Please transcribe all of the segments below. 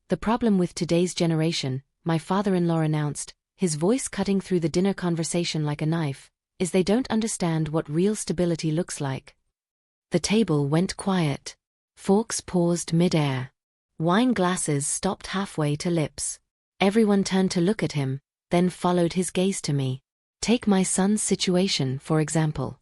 The problem with today's generation, my father-in-law announced, his voice cutting through the dinner conversation like a knife, is they don't understand what real stability looks like. The table went quiet. Forks paused mid-air. Wine glasses stopped halfway to lips. Everyone turned to look at him, then followed his gaze to me. Take my son's situation, for example.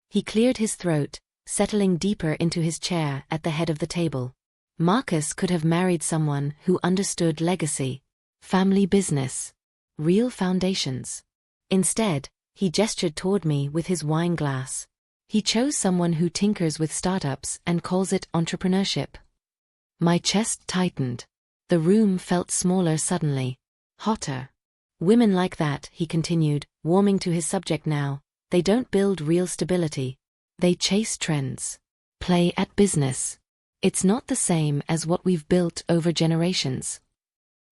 He cleared his throat, settling deeper into his chair at the head of the table. Marcus could have married someone who understood legacy, family business, real foundations. Instead, he gestured toward me with his wine glass. He chose someone who tinkers with startups and calls it entrepreneurship. My chest tightened. The room felt smaller suddenly. Hotter. Women like that, he continued, warming to his subject now, they don't build real stability. They chase trends. Play at business. It's not the same as what we've built over generations.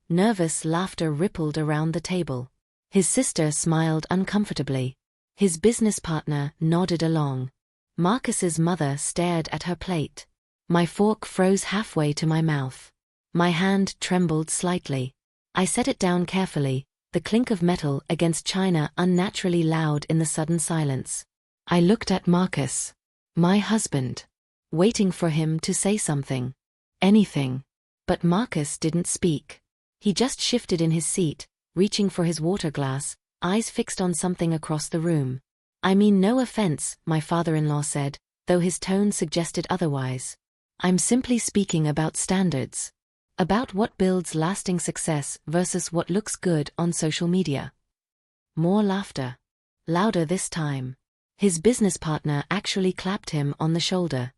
Nervous laughter rippled around the table. His sister smiled uncomfortably. His business partner nodded along. Marcus's mother stared at her plate. My fork froze halfway to my mouth. My hand trembled slightly. I set it down carefully, the clink of metal against china unnaturally loud in the sudden silence. I looked at Marcus, my husband, waiting for him to say something. Anything. But Marcus didn't speak. He just shifted in his seat, reaching for his water glass, eyes fixed on something across the room. I mean no offense, my father-in-law said, though his tone suggested otherwise. I'm simply speaking about standards. About what builds lasting success versus what looks good on social media. More laughter. Louder this time. His business partner actually clapped him on the shoulder.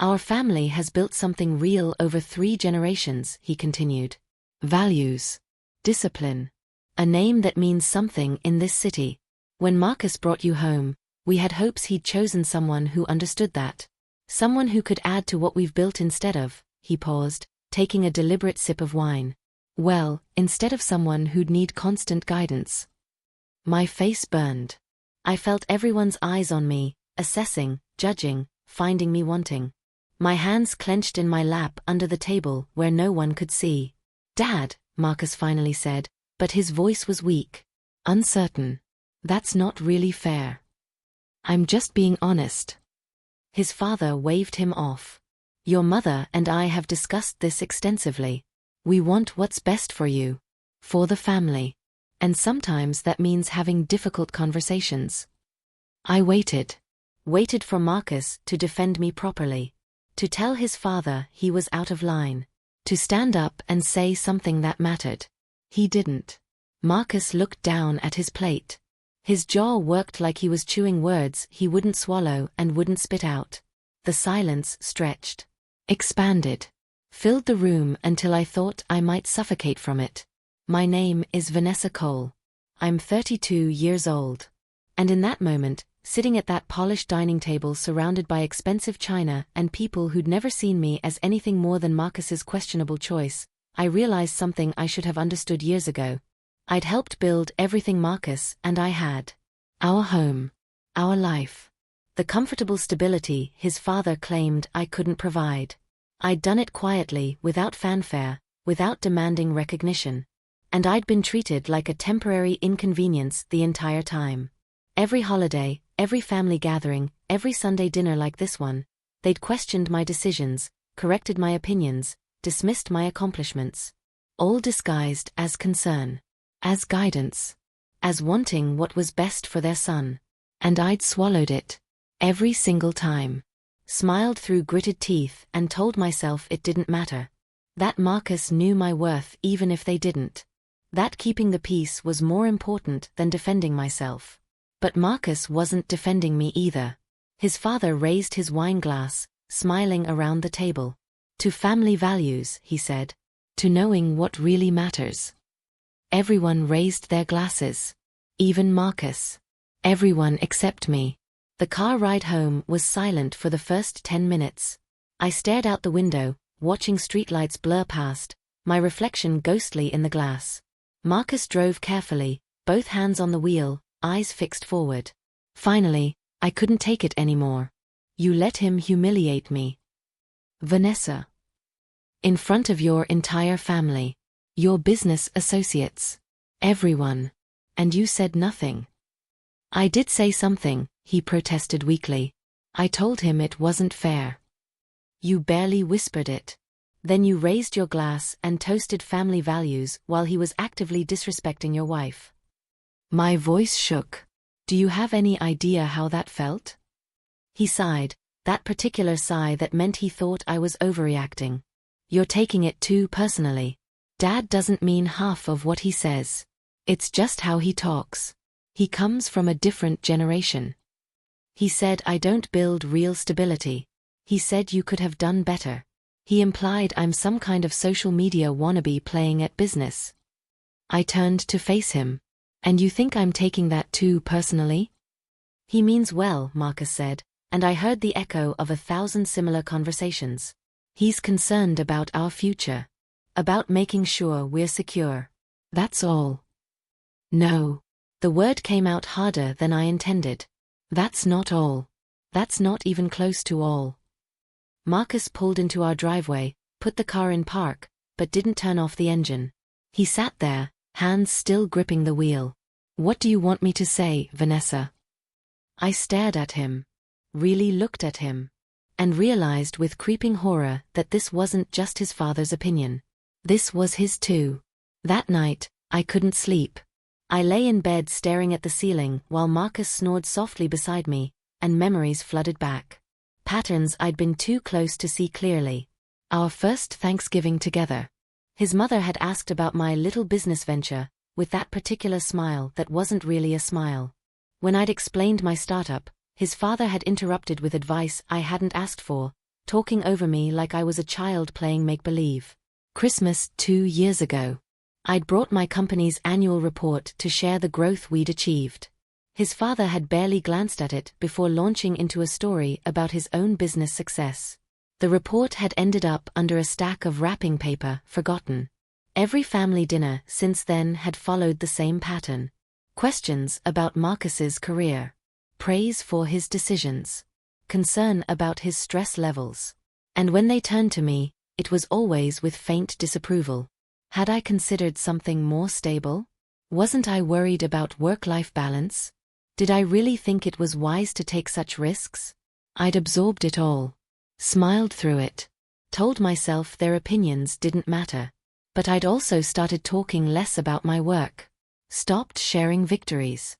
Our family has built something real over 3 generations, he continued. Values. Discipline. A name that means something in this city. When Marcus brought you home, we had hopes he'd chosen someone who understood that. Someone who could add to what we've built instead of, he paused, taking a deliberate sip of wine. Well, instead of someone who'd need constant guidance. My face burned. I felt everyone's eyes on me, assessing, judging, finding me wanting. My hands clenched in my lap under the table where no one could see. Dad, Marcus finally said, but his voice was weak. Uncertain. That's not really fair. I'm just being honest. His father waved him off. Your mother and I have discussed this extensively. We want what's best for you. For the family. And sometimes that means having difficult conversations. I waited. Waited for Marcus to defend me properly. To tell his father he was out of line. To stand up and say something that mattered. He didn't. Marcus looked down at his plate. His jaw worked like he was chewing words he wouldn't swallow and wouldn't spit out. The silence stretched. Expanded. Filled the room until I thought I might suffocate from it. My name is Vanessa Cole. I'm 32 years old. And in that moment, sitting at that polished dining table surrounded by expensive china and people who'd never seen me as anything more than Marcus's questionable choice, I realized something I should have understood years ago. I'd helped build everything Marcus and I had. Our home. Our life. The comfortable stability his father claimed I couldn't provide. I'd done it quietly, without fanfare, without demanding recognition. And I'd been treated like a temporary inconvenience the entire time. Every holiday, every family gathering, every Sunday dinner like this one, they'd questioned my decisions, corrected my opinions, dismissed my accomplishments. All disguised as concern. As guidance. As wanting what was best for their son. And I'd swallowed it. Every single time. Smiled through gritted teeth and told myself it didn't matter. That Marcus knew my worth even if they didn't. That keeping the peace was more important than defending myself. But Marcus wasn't defending me either. His father raised his wine glass, smiling around the table. To family values, he said. To knowing what really matters. Everyone raised their glasses. Even Marcus. Everyone except me. The car ride home was silent for the first 10 minutes. I stared out the window, watching streetlights blur past, my reflection ghostly in the glass. Marcus drove carefully, both hands on the wheel, eyes fixed forward. Finally, I couldn't take it anymore. You let him humiliate me. Vanessa. In front of your entire family. Your business associates. Everyone. And you said nothing. I did say something, he protested weakly. I told him it wasn't fair. You barely whispered it. Then you raised your glass and toasted family values while he was actively disrespecting your wife. My voice shook. Do you have any idea how that felt? He sighed, that particular sigh that meant he thought I was overreacting. You're taking it too personally. Dad doesn't mean half of what he says. It's just how he talks. He comes from a different generation. He said I don't build real stability. He said you could have done better. He implied I'm some kind of social media wannabe playing at business. I turned to face him. And you think I'm taking that too personally? He means well, Marcus said, and I heard the echo of 1,000 similar conversations. He's concerned about our future. About making sure we're secure. That's all. No. The word came out harder than I intended. That's not all. That's not even close to all. Marcus pulled into our driveway, put the car in park, but didn't turn off the engine. He sat there, hands still gripping the wheel. What do you want me to say, Vanessa? I stared at him. Really looked at him. And realized with creeping horror that this wasn't just his father's opinion. This was his too. That night, I couldn't sleep. I lay in bed staring at the ceiling while Marcus snored softly beside me, and memories flooded back. Patterns I'd been too close to see clearly. Our first Thanksgiving together. His mother had asked about my little business venture, with that particular smile that wasn't really a smile. When I'd explained my startup, his father had interrupted with advice I hadn't asked for, talking over me like I was a child playing make-believe. Christmas 2 years ago. I'd brought my company's annual report to share the growth we'd achieved. His father had barely glanced at it before launching into a story about his own business success. The report had ended up under a stack of wrapping paper, forgotten. Every family dinner since then had followed the same pattern. Questions about Marcus's career. Praise for his decisions. Concern about his stress levels. And when they turned to me, it was always with faint disapproval. Had I considered something more stable? Wasn't I worried about work-life balance? Did I really think it was wise to take such risks? I'd absorbed it all. Smiled through it. Told myself their opinions didn't matter. But I'd also started talking less about my work. Stopped sharing victories.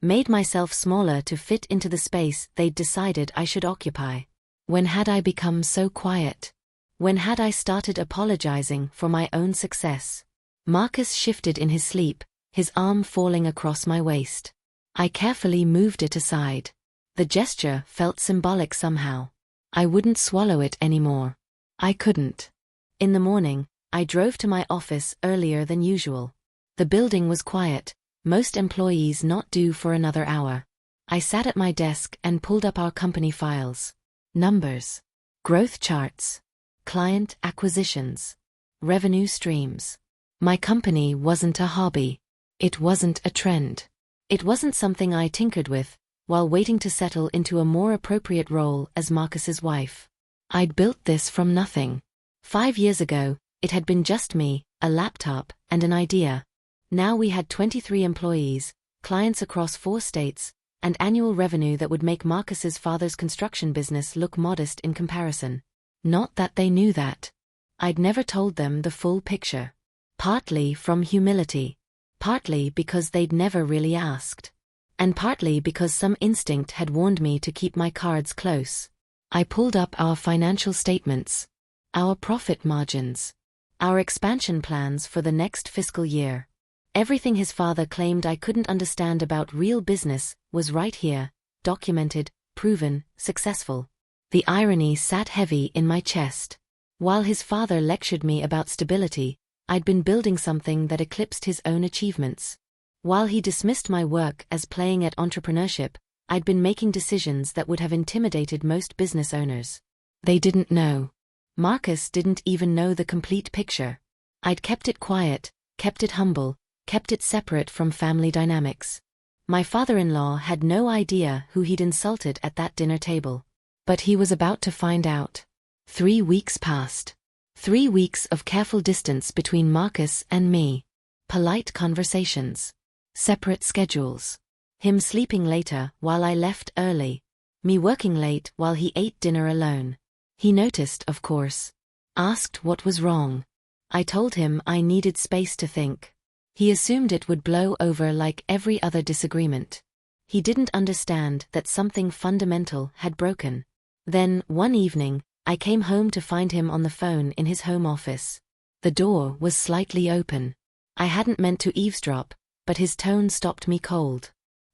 Made myself smaller to fit into the space they'd decided I should occupy. When had I become so quiet? When had I started apologizing for my own success? Marcus shifted in his sleep, his arm falling across my waist. I carefully moved it aside. The gesture felt symbolic somehow. I wouldn't swallow it anymore. I couldn't. In the morning, I drove to my office earlier than usual. The building was quiet, most employees not due for another hour. I sat at my desk and pulled up our company files. Numbers. Growth charts. Client acquisitions. Revenue streams. My company wasn't a hobby. It wasn't a trend. It wasn't something I tinkered with, while waiting to settle into a more appropriate role as Marcus's wife. I'd built this from nothing. 5 years ago, it had been just me, a laptop, and an idea. Now we had 23 employees, clients across 4 states, and annual revenue that would make Marcus's father's construction business look modest in comparison. Not that they knew that. I'd never told them the full picture. Partly from humility. Partly because they'd never really asked. And partly because some instinct had warned me to keep my cards close. I pulled up our financial statements. Our profit margins. Our expansion plans for the next fiscal year. Everything his father claimed I couldn't understand about real business was right here, documented, proven, successful. The irony sat heavy in my chest. While his father lectured me about stability, I'd been building something that eclipsed his own achievements. While he dismissed my work as playing at entrepreneurship, I'd been making decisions that would have intimidated most business owners. They didn't know. Marcus didn't even know the complete picture. I'd kept it quiet, kept it humble, kept it separate from family dynamics. My father-in-law had no idea who he'd insulted at that dinner table. But he was about to find out. 3 weeks passed. 3 weeks of careful distance between Marcus and me. Polite conversations. Separate schedules. Him sleeping later while I left early. Me working late while he ate dinner alone. He noticed, of course. Asked what was wrong. I told him I needed space to think. He assumed it would blow over like every other disagreement. He didn't understand that something fundamental had broken. Then, one evening, I came home to find him on the phone in his home office. The door was slightly open. I hadn't meant to eavesdrop, but his tone stopped me cold.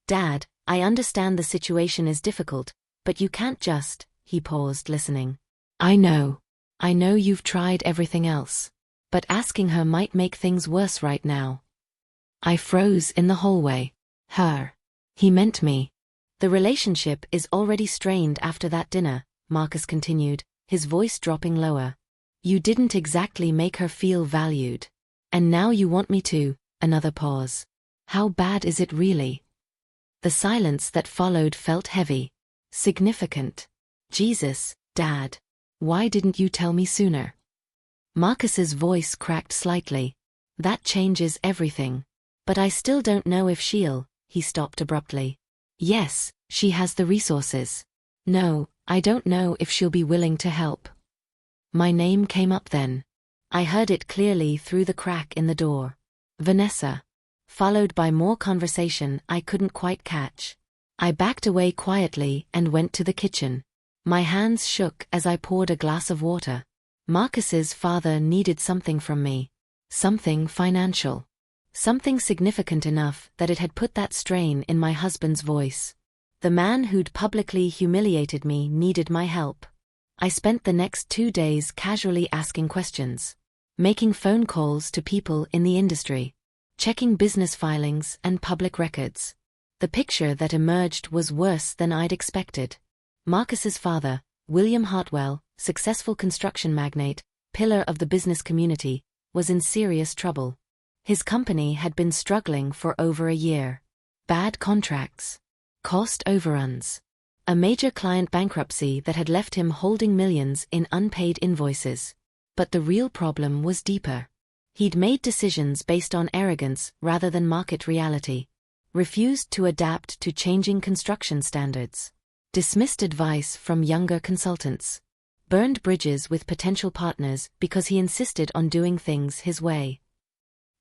"Dad, I understand the situation is difficult, but you can't just..." He paused, listening. I know you've tried everything else. But asking her might make things worse right now." I froze in the hallway. Her. He meant me. "The relationship is already strained after that dinner," Marcus continued, his voice dropping lower. "You didn't exactly make her feel valued. And now you want me to..." Another pause. "How bad is it really?" The silence that followed felt heavy. Significant. "Jesus, Dad. Why didn't you tell me sooner?" Marcus's voice cracked slightly. "That changes everything. But I still don't know if she'll..." He stopped abruptly. "Yes, she has the resources. No, I don't know if she'll be willing to help." My name came up then. I heard it clearly through the crack in the door. "Vanessa." Followed by more conversation I couldn't quite catch. I backed away quietly and went to the kitchen. My hands shook as I poured a glass of water. Marcus's father needed something from me. Something financial. Something significant enough that it had put that strain in my husband's voice. The man who'd publicly humiliated me needed my help. I spent the next 2 days casually asking questions. Making phone calls to people in the industry. Checking business filings and public records. The picture that emerged was worse than I'd expected. Marcus's father, William Hartwell, successful construction magnate, pillar of the business community, was in serious trouble. His company had been struggling for over a year. Bad contracts. Cost overruns. A major client bankruptcy that had left him holding millions in unpaid invoices. But the real problem was deeper. He'd made decisions based on arrogance rather than market reality. Refused to adapt to changing construction standards. Dismissed advice from younger consultants. Burned bridges with potential partners because he insisted on doing things his way.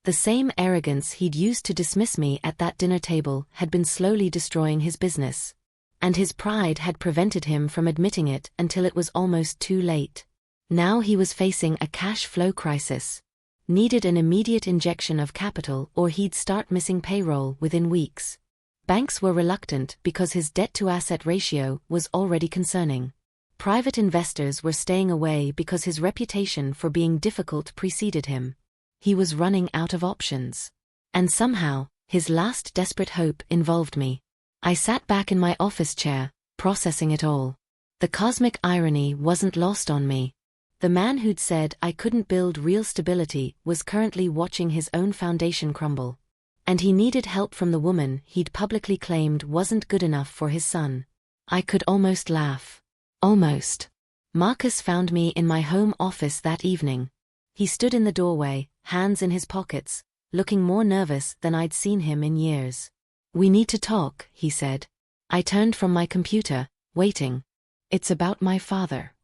The same arrogance he'd used to dismiss me at that dinner table had been slowly destroying his business. And his pride had prevented him from admitting it until it was almost too late. Now he was facing a cash flow crisis. Needed an immediate injection of capital or he'd start missing payroll within weeks. Banks were reluctant because his debt-to-asset ratio was already concerning. Private investors were staying away because his reputation for being difficult preceded him. He was running out of options. And somehow, his last desperate hope involved me. I sat back in my office chair, processing it all. The cosmic irony wasn't lost on me. The man who'd said I couldn't build real stability was currently watching his own foundation crumble. And he needed help from the woman he'd publicly claimed wasn't good enough for his son. I could almost laugh. Almost. Marcus found me in my home office that evening. He stood in the doorway, hands in his pockets, looking more nervous than I'd seen him in years. "We need to talk," he said. I turned from my computer, waiting. "It's about my father."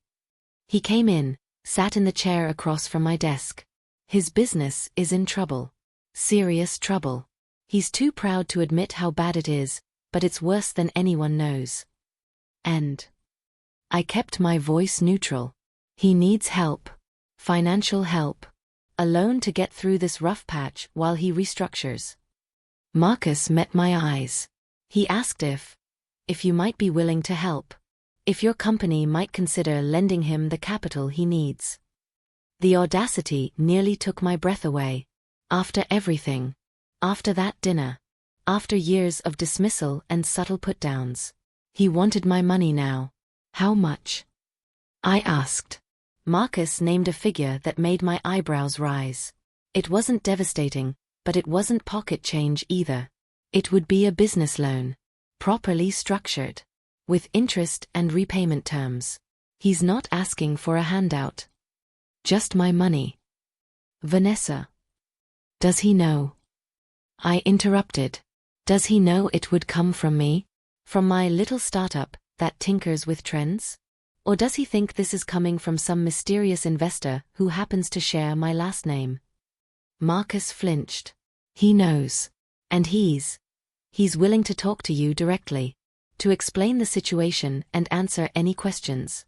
He came in, sat in the chair across from my desk. His business is in trouble. Serious trouble. He's too proud to admit how bad it is, but it's worse than anyone knows. And I kept my voice neutral. He needs help. Financial help. A loan to get through this rough patch while he restructures. Marcus met my eyes. He asked if you might be willing to help. If your company might consider lending him the capital he needs. The audacity nearly took my breath away. After everything. After that dinner. After years of dismissal and subtle put-downs. He wanted my money now. How much? I asked. Marcus named a figure that made my eyebrows rise. It wasn't devastating, but it wasn't pocket change either. It would be a business loan. Properly structured. With interest and repayment terms. He's not asking for a handout. Just my money. Vanessa. Does he know? I interrupted. Does he know it would come from me? From my little startup that tinkers with trends? Or does he think this is coming from some mysterious investor who happens to share my last name? Marcus flinched. He knows. And he's willing to talk to you directly, to explain the situation and answer any questions.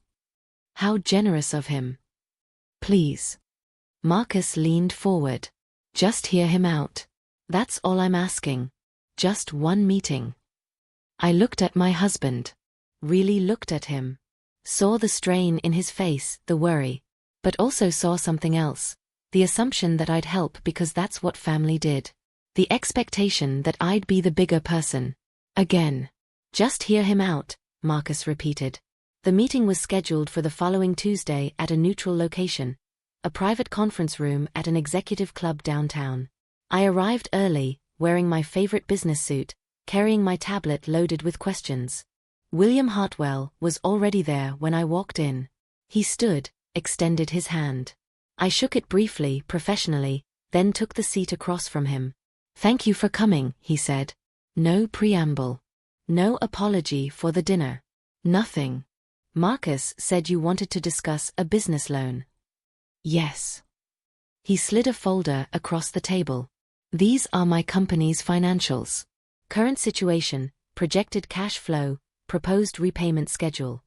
How generous of him. Please. Marcus leaned forward. Just hear him out. That's all I'm asking. Just one meeting. I looked at my husband. Really looked at him. Saw the strain in his face, the worry. But also saw something else. The assumption that I'd help because that's what family did. The expectation that I'd be the bigger person. Again. Just hear him out, Marcus repeated. The meeting was scheduled for the following Tuesday at a neutral location, a private conference room at an executive club downtown. I arrived early, wearing my favorite business suit, carrying my tablet loaded with questions. William Hartwell was already there when I walked in. He stood, extended his hand. I shook it briefly, professionally, then took the seat across from him. Thank you for coming, he said. No preamble. No apology for the dinner. Nothing. Marcus said you wanted to discuss a business loan. Yes. He slid a folder across the table. These are my company's financials. Current situation, projected cash flow, proposed repayment schedule.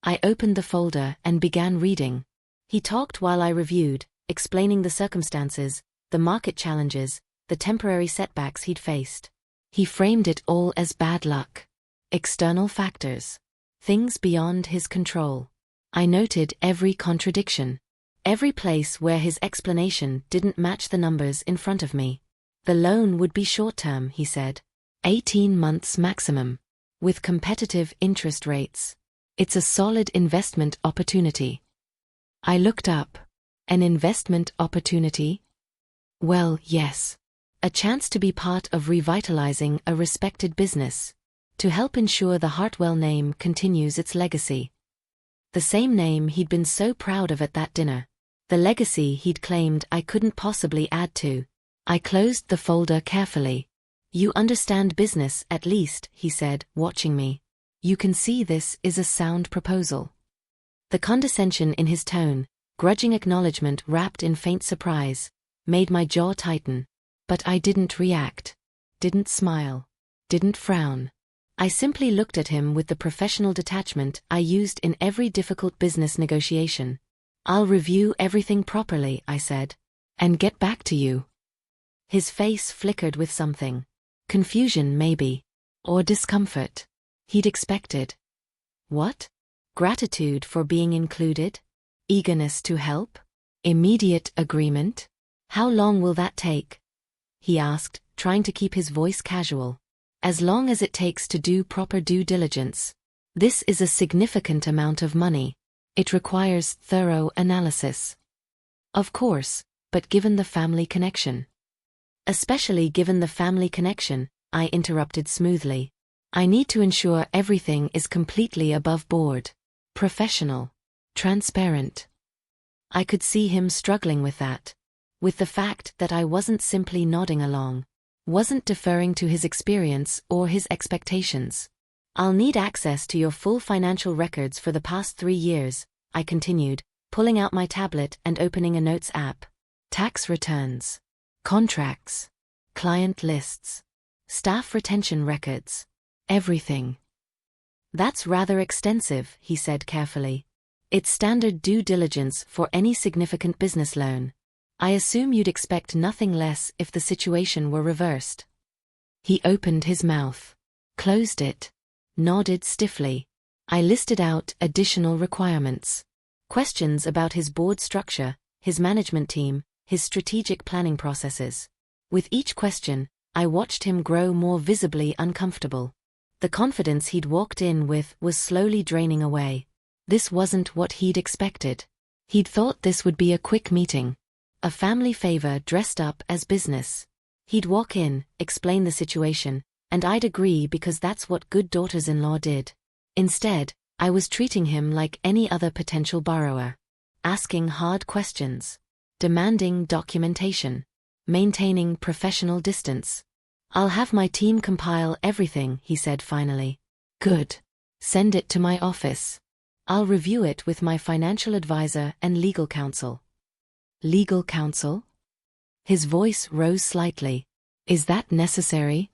I opened the folder and began reading. He talked while I reviewed, explaining the circumstances, the market challenges, the temporary setbacks he'd faced. He framed it all as bad luck. External factors. Things beyond his control. I noted every contradiction. Every place where his explanation didn't match the numbers in front of me. The loan would be short-term, he said. 18 months maximum. With competitive interest rates. It's a solid investment opportunity. I looked up. An investment opportunity? Well, yes. A chance to be part of revitalizing a respected business. To help ensure the Hartwell name continues its legacy. The same name he'd been so proud of at that dinner. The legacy he'd claimed I couldn't possibly add to. I closed the folder carefully. You understand business at least, he said, watching me. You can see this is a sound proposal. The condescension in his tone, grudging acknowledgement wrapped in faint surprise, made my jaw tighten. But I didn't react. Didn't smile. Didn't frown. I simply looked at him with the professional detachment I used in every difficult business negotiation. I'll review everything properly, I said. And get back to you. His face flickered with something. Confusion maybe. Or discomfort. He'd expected. What? Gratitude for being included? Eagerness to help? Immediate agreement? How long will that take? He asked, trying to keep his voice casual. As long as it takes to do proper due diligence. This is a significant amount of money. It requires thorough analysis. Of course, but given the family connection. Especially given the family connection, I interrupted smoothly. I need to ensure everything is completely above board. Professional. Transparent. I could see him struggling with that. With the fact that I wasn't simply nodding along. Wasn't deferring to his experience or his expectations. I'll need access to your full financial records for the past 3 years, I continued, pulling out my tablet and opening a notes app. Tax returns. Contracts. Client lists. Staff retention records. Everything. That's rather extensive, he said carefully. It's standard due diligence for any significant business loan. I assume you'd expect nothing less if the situation were reversed. He opened his mouth. Closed it. Nodded stiffly. I listed out additional requirements. Questions about his board structure, his management team, his strategic planning processes. With each question, I watched him grow more visibly uncomfortable. The confidence he'd walked in with was slowly draining away. This wasn't what he'd expected. He'd thought this would be a quick meeting. A family favor dressed up as business. He'd walk in, explain the situation, and I'd agree because that's what good daughters-in-law did. Instead, I was treating him like any other potential borrower. asking hard questions, demanding documentation, maintaining professional distance. "I'll have my team compile everything," he said finally. "Good. Send it to my office. I'll review it with my financial advisor and legal counsel." "Legal counsel?" His voice rose slightly. "Is that necessary?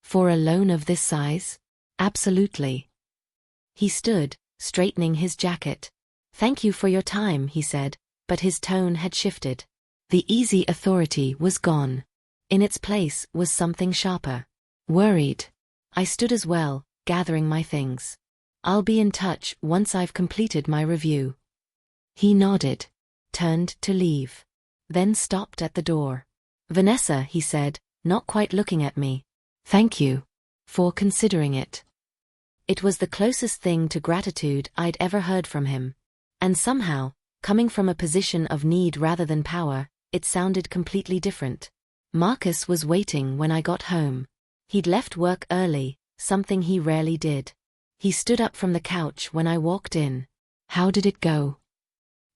For a loan of this size?" "Absolutely." He stood, straightening his jacket. "Thank you for your time," he said, but his tone had shifted. The easy authority was gone. In its place was something sharper. Worried. I stood as well, gathering my things. "I'll be in touch once I've completed my review." He nodded, turned to leave, then stopped at the door. "Vanessa," he said, not quite looking at me. "Thank you for considering it." It was the closest thing to gratitude I'd ever heard from him. And somehow, coming from a position of need rather than power, it sounded completely different. Marcus was waiting when I got home. He'd left work early, something he rarely did. He stood up from the couch when I walked in. "How did it go?"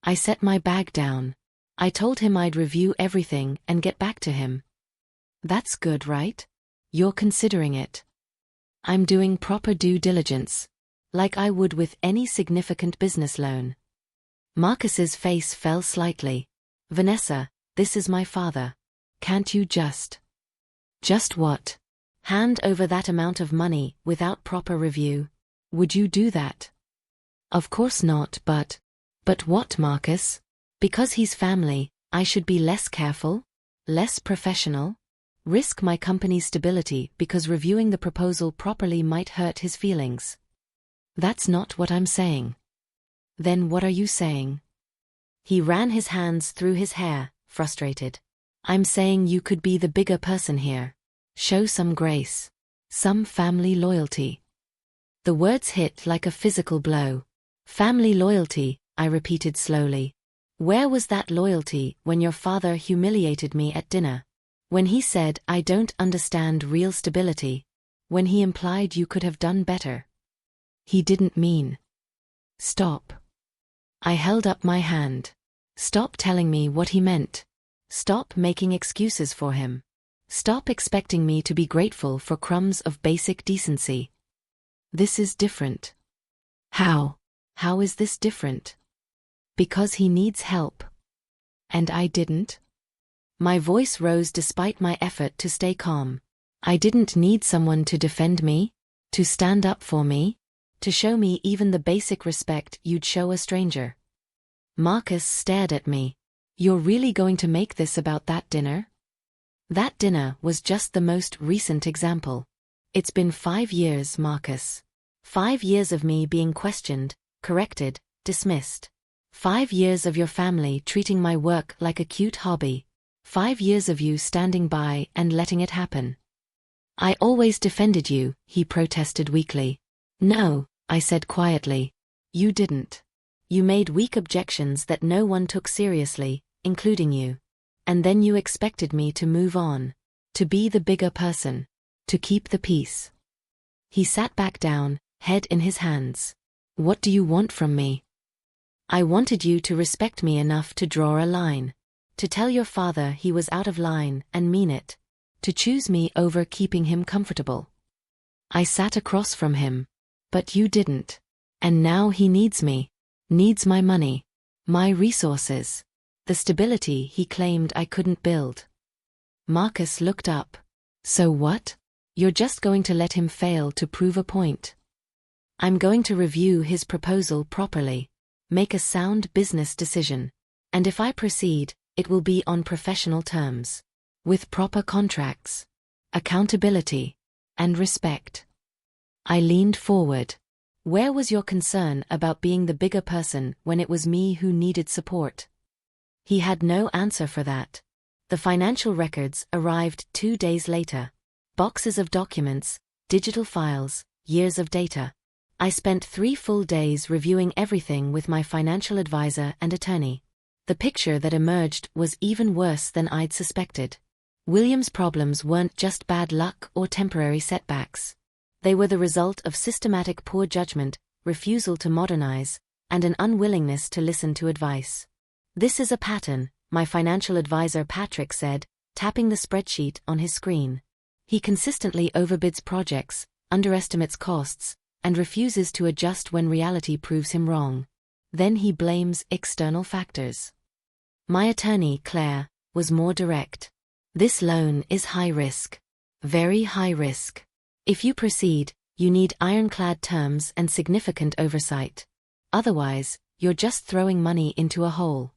I set my bag down. I told him I'd review everything and get back to him. "That's good, right? You're considering it." "I'm doing proper due diligence, like I would with any significant business loan." Marcus's face fell slightly. "Vanessa, this is my father. Can't you just..." "Just what?" "Hand over that amount of money without proper review?" "Would you do that?" "Of course not, but..." "But what, Marcus? Because he's family, I should be less careful? Less professional? Risk my company's stability because reviewing the proposal properly might hurt his feelings?" "That's not what I'm saying." "Then what are you saying?" He ran his hands through his hair, frustrated. "I'm saying you could be the bigger person here. Show some grace. Some family loyalty." The words hit like a physical blow. "Family loyalty," I repeated slowly. "Where was that loyalty when your father humiliated me at dinner? When he said I don't understand real stability? When he implied you could have done better?" "He didn't mean..." "Stop." I held up my hand. "Stop telling me what he meant. Stop making excuses for him. Stop expecting me to be grateful for crumbs of basic decency. This is different." "How? How is this different?" "Because he needs help." "And I didn't?" My voice rose despite my effort to stay calm. "I didn't need someone to defend me? To stand up for me? To show me even the basic respect you'd show a stranger?" Marcus stared at me. "You're really going to make this about that dinner?" "That dinner was just the most recent example. It's been 5 years, Marcus. 5 years of me being questioned, corrected, dismissed. 5 years of your family treating my work like a cute hobby. 5 years of you standing by and letting it happen." "I always defended you," he protested weakly. "No," I said quietly. "You didn't. You made weak objections that no one took seriously, including you. And then you expected me to move on. To be the bigger person. To keep the peace." He sat back down, head in his hands. "What do you want from me?" "I wanted you to respect me enough to draw a line. To tell your father he was out of line and mean it. To choose me over keeping him comfortable." I sat across from him. "But you didn't. And now he needs me. Needs my money. My resources. The stability he claimed I couldn't build." Marcus looked up. "So what? You're just going to let him fail to prove a point?" "I'm going to review his proposal properly. Make a sound business decision. And if I proceed, it will be on professional terms. With proper contracts. Accountability. And respect." I leaned forward. "Where was your concern about being the bigger person when it was me who needed support?" He had no answer for that. The financial records arrived 2 days later. Boxes of documents, digital files, years of data. I spent 3 full days reviewing everything with my financial advisor and attorney. The picture that emerged was even worse than I'd suspected. William's problems weren't just bad luck or temporary setbacks. They were the result of systematic poor judgment, refusal to modernize, and an unwillingness to listen to advice. "This is a pattern," my financial advisor Patrick said, tapping the spreadsheet on his screen. "He consistently overbids projects, underestimates costs, and refuses to adjust when reality proves him wrong. Then he blames external factors." My attorney, Claire, was more direct. "This loan is high risk. Very high risk. If you proceed, you need ironclad terms and significant oversight. Otherwise, you're just throwing money into a hole."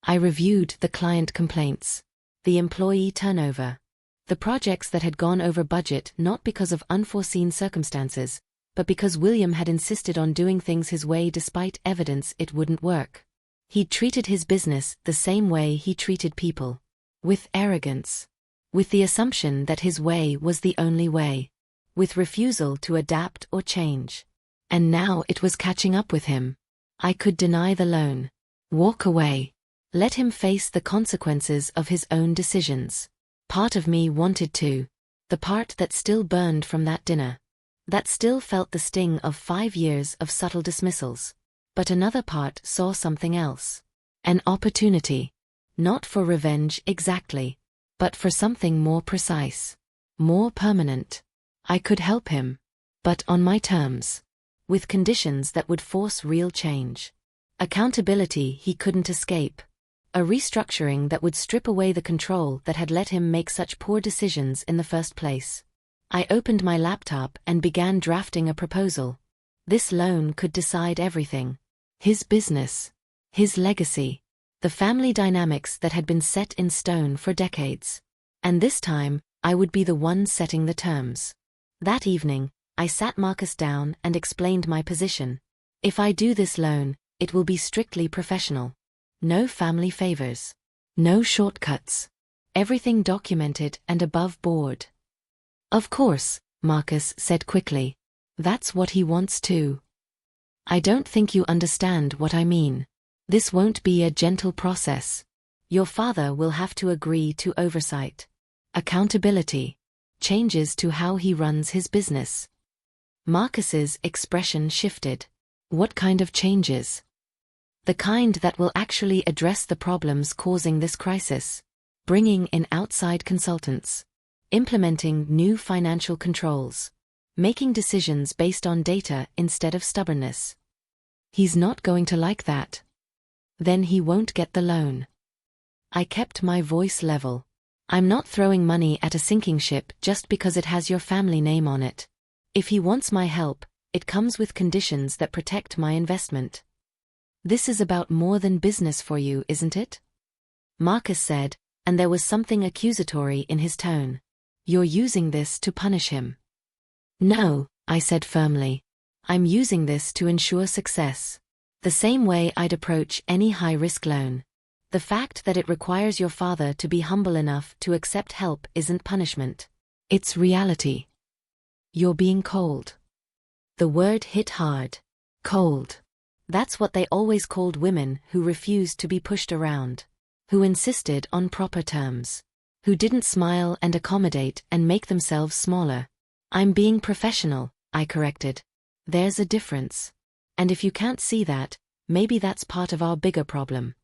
I reviewed the client complaints, the employee turnover, the projects that had gone over budget not because of unforeseen circumstances, but because William had insisted on doing things his way despite evidence it wouldn't work. He'd treated his business the same way he treated people. With arrogance. With the assumption that his way was the only way. With refusal to adapt or change. And now it was catching up with him. I could deny the loan. Walk away. Let him face the consequences of his own decisions. Part of me wanted to. The part that still burned from that dinner. That still felt the sting of 5 years of subtle dismissals. But another part saw something else. An opportunity. Not for revenge exactly, but for something more precise. More permanent. I could help him. But on my terms. With conditions that would force real change. Accountability he couldn't escape. A restructuring that would strip away the control that had let him make such poor decisions in the first place. I opened my laptop and began drafting a proposal. This loan could decide everything. His business. His legacy. The family dynamics that had been set in stone for decades. And this time, I would be the one setting the terms. That evening, I sat Marcus down and explained my position. If I do this loan, it will be strictly professional. No family favors. No shortcuts. Everything documented and above board. "Of course," Marcus said quickly. "That's what he wants too." "I don't think you understand what I mean. This won't be a gentle process. Your father will have to agree to oversight. Accountability. Changes to how he runs his business." Marcus's expression shifted. "What kind of changes?" "The kind that will actually address the problems causing this crisis. Bringing in outside consultants. Implementing new financial controls. Making decisions based on data instead of stubbornness." "He's not going to like that." "Then he won't get the loan." I kept my voice level. "I'm not throwing money at a sinking ship just because it has your family name on it. If he wants my help, it comes with conditions that protect my investment." "This is about more than business for you, isn't it?" Marcus said, and there was something accusatory in his tone. "You're using this to punish him." "No," I said firmly. "I'm using this to ensure success. The same way I'd approach any high-risk loan. The fact that it requires your father to be humble enough to accept help isn't punishment. It's reality." "You're being cold." The word hit hard. Cold. That's what they always called women who refused to be pushed around. Who insisted on proper terms. Who didn't smile and accommodate and make themselves smaller. "I'm being professional," I corrected. "There's a difference. And if you can't see that, maybe that's part of our bigger problem."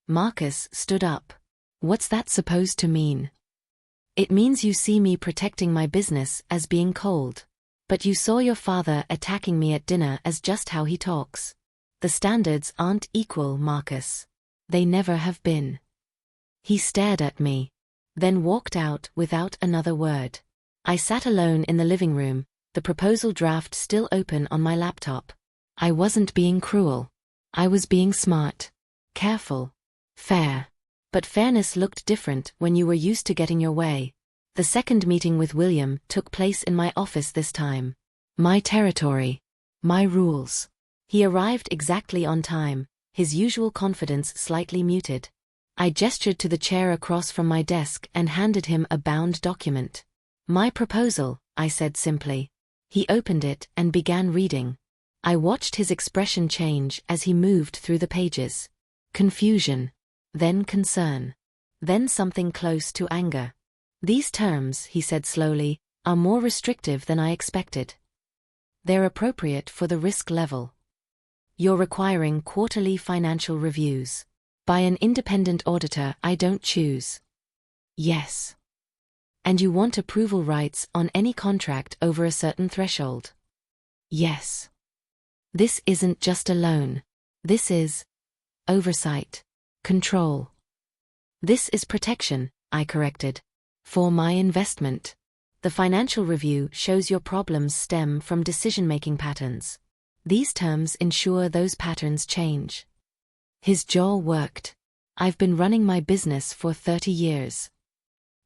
Marcus stood up. "What's that supposed to mean?" "It means you see me protecting my business as being cold. But you saw your father attacking me at dinner as just how he talks. The standards aren't equal, Marcus. They never have been." He stared at me. Then walked out without another word. I sat alone in the living room, the proposal draft still open on my laptop. I wasn't being cruel. I was being smart. Careful. Fair. But fairness looked different when you were used to getting your way. The second meeting with William took place in my office this time. My territory. My rules. He arrived exactly on time, his usual confidence slightly muted. I gestured to the chair across from my desk and handed him a bound document. "My proposal," I said simply. He opened it and began reading. I watched his expression change as he moved through the pages. Confusion. Then concern. Then something close to anger. "These terms," he said slowly, "are more restrictive than I expected. They're appropriate for the risk level." You're requiring quarterly financial reviews. By an independent auditor I don't choose. Yes. And you want approval rights on any contract over a certain threshold. Yes. This isn't just a loan. This is oversight. Control. This is protection, I corrected. For my investment. The financial review shows your problems stem from decision-making patterns. These terms ensure those patterns change. His jaw worked. I've been running my business for 30 years.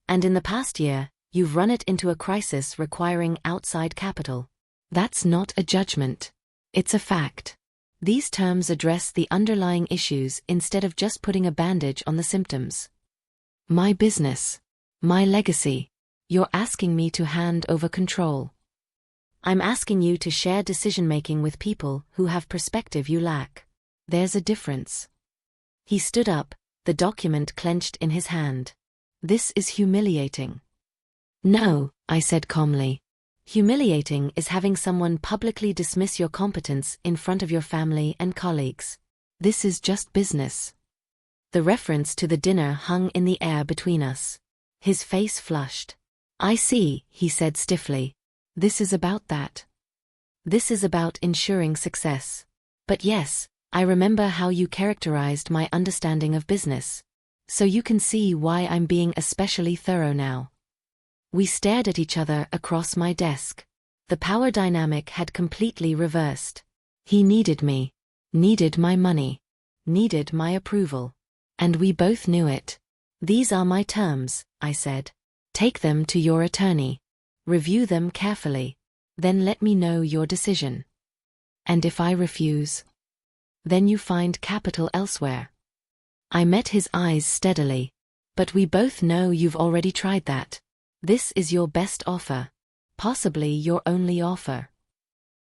And in the past year, you've run it into a crisis requiring outside capital. That's not a judgment. It's a fact. These terms address the underlying issues instead of just putting a bandage on the symptoms. My business. My legacy. You're asking me to hand over control. I'm asking you to share decision-making with people who have perspective you lack. There's a difference. He stood up, the document clenched in his hand. This is humiliating. No, I said calmly. Humiliating is having someone publicly dismiss your competence in front of your family and colleagues. This is just business. The reference to the dinner hung in the air between us. His face flushed. I see, he said stiffly. This is about that. This is about ensuring success. But yes, I remember how you characterized my understanding of business. So you can see why I'm being especially thorough now. We stared at each other across my desk. The power dynamic had completely reversed. He needed me, needed my money, needed my approval. And we both knew it. These are my terms, I said. Take them to your attorney. Review them carefully. Then let me know your decision. And if I refuse? Then you find capital elsewhere. I met his eyes steadily. But we both know you've already tried that. This is your best offer. Possibly your only offer.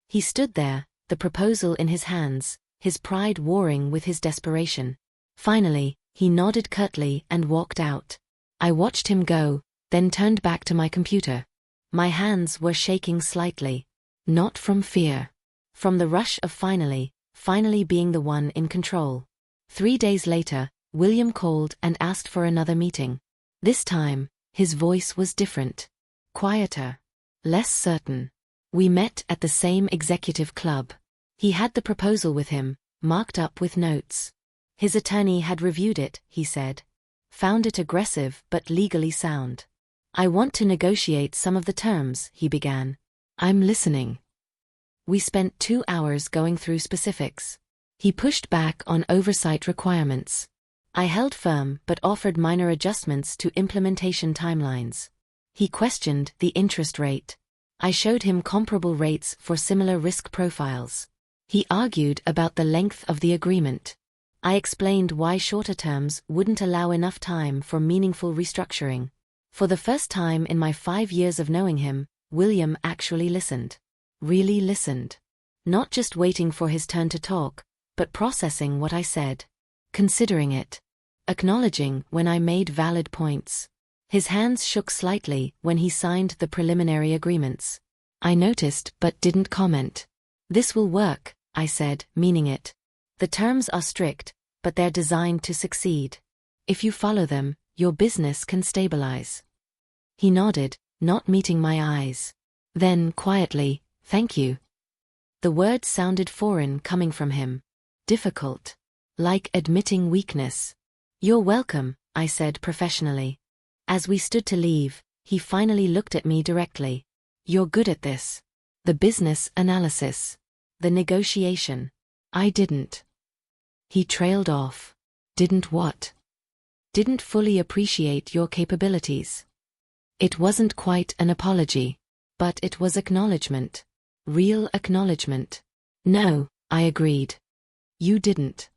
He stood there, the proposal in his hands, his pride warring with his desperation. Finally, he nodded curtly and walked out. I watched him go, then turned back to my computer. My hands were shaking slightly. Not from fear. From the rush of finally being the one in control. 3 days later, William called and asked for another meeting. This time, his voice was different. Quieter. Less certain. We met at the same executive club. He had the proposal with him, marked up with notes. His attorney had reviewed it, he said. Found it aggressive but legally sound. I want to negotiate some of the terms, he began. I'm listening. We spent 2 hours going through specifics. He pushed back on oversight requirements. I held firm but offered minor adjustments to implementation timelines. He questioned the interest rate. I showed him comparable rates for similar risk profiles. He argued about the length of the agreement. I explained why shorter terms wouldn't allow enough time for meaningful restructuring. For the first time in my 5 years of knowing him, William actually listened. Really listened. Not just waiting for his turn to talk, but processing what I said. Considering it. Acknowledging when I made valid points. His hands shook slightly when he signed the preliminary agreements. I noticed but didn't comment. This will work, I said, meaning it. The terms are strict, but they're designed to succeed. If you follow them, your business can stabilize. He nodded, not meeting my eyes. Then, quietly, thank you. The words sounded foreign coming from him. Difficult. Like admitting weakness. You're welcome, I said professionally. As we stood to leave, he finally looked at me directly. You're good at this. The business analysis. The negotiation. I didn't. He trailed off. Didn't what? Didn't fully appreciate your capabilities. It wasn't quite an apology. But it was acknowledgement. Real acknowledgement. No, I agreed. You didn't.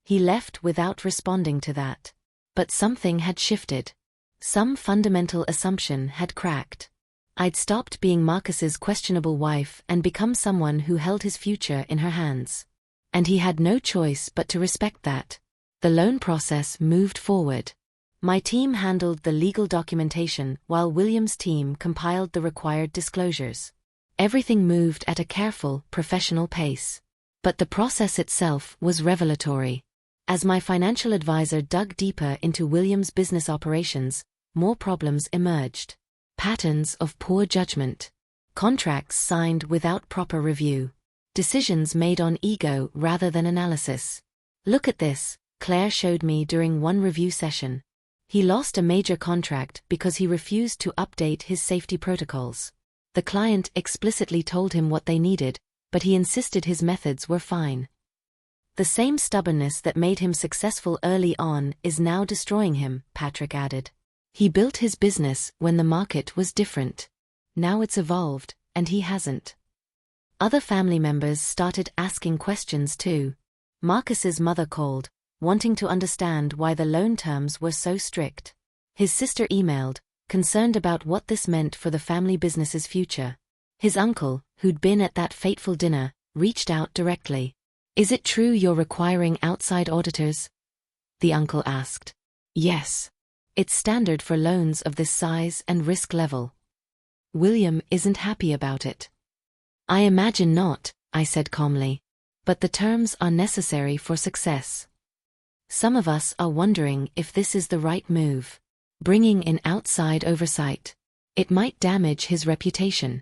He left without responding to that. But something had shifted. Some fundamental assumption had cracked. I'd stopped being Marcus's questionable wife and become someone who held his future in her hands. And he had no choice but to respect that. The loan process moved forward. My team handled the legal documentation while William's team compiled the required disclosures. Everything moved at a careful, professional pace. But the process itself was revelatory. As my financial advisor dug deeper into William's business operations, more problems emerged. Patterns of poor judgment. Contracts signed without proper review. Decisions made on ego rather than analysis. Look at this, Claire showed me during one review session. He lost a major contract because he refused to update his safety protocols. The client explicitly told him what they needed, but he insisted his methods were fine. The same stubbornness that made him successful early on is now destroying him, Patrick added. He built his business when the market was different. Now it's evolved, and he hasn't. Other family members started asking questions too. Marcus's mother called, wanting to understand why the loan terms were so strict. His sister emailed, concerned about what this meant for the family business's future. His uncle, who'd been at that fateful dinner, reached out directly. "Is it true you're requiring outside auditors?" the uncle asked. "Yes. It's standard for loans of this size and risk level." William isn't happy about it. "I imagine not," I said calmly. "But the terms are necessary for success. Some of us are wondering if this is the right move. Bringing in outside oversight. It might damage his reputation."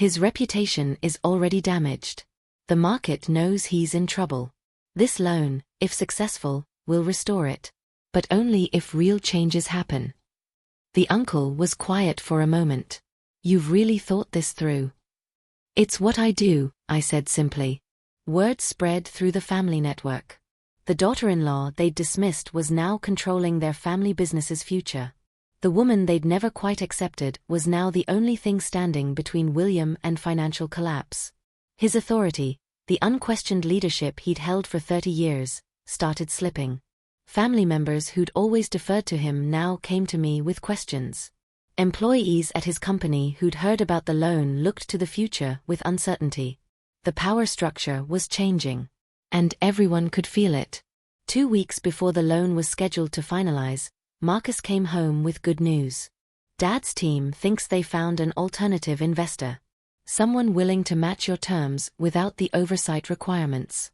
"His reputation is already damaged. The market knows he's in trouble. This loan, if successful, will restore it. But only if real changes happen." The uncle was quiet for a moment. "You've really thought this through?" "It's what I do," I said simply. Word spread through the family network. The daughter-in-law they'd dismissed was now controlling their family business's future. The woman they'd never quite accepted was now the only thing standing between William and financial collapse. His authority, the unquestioned leadership he'd held for 30 years, started slipping. Family members who'd always deferred to him now came to me with questions. Employees at his company who'd heard about the loan looked to the future with uncertainty. The power structure was changing. And everyone could feel it. 2 weeks before the loan was scheduled to finalize, Marcus came home with good news. "Dad's team thinks they found an alternative investor. Someone willing to match your terms without the oversight requirements."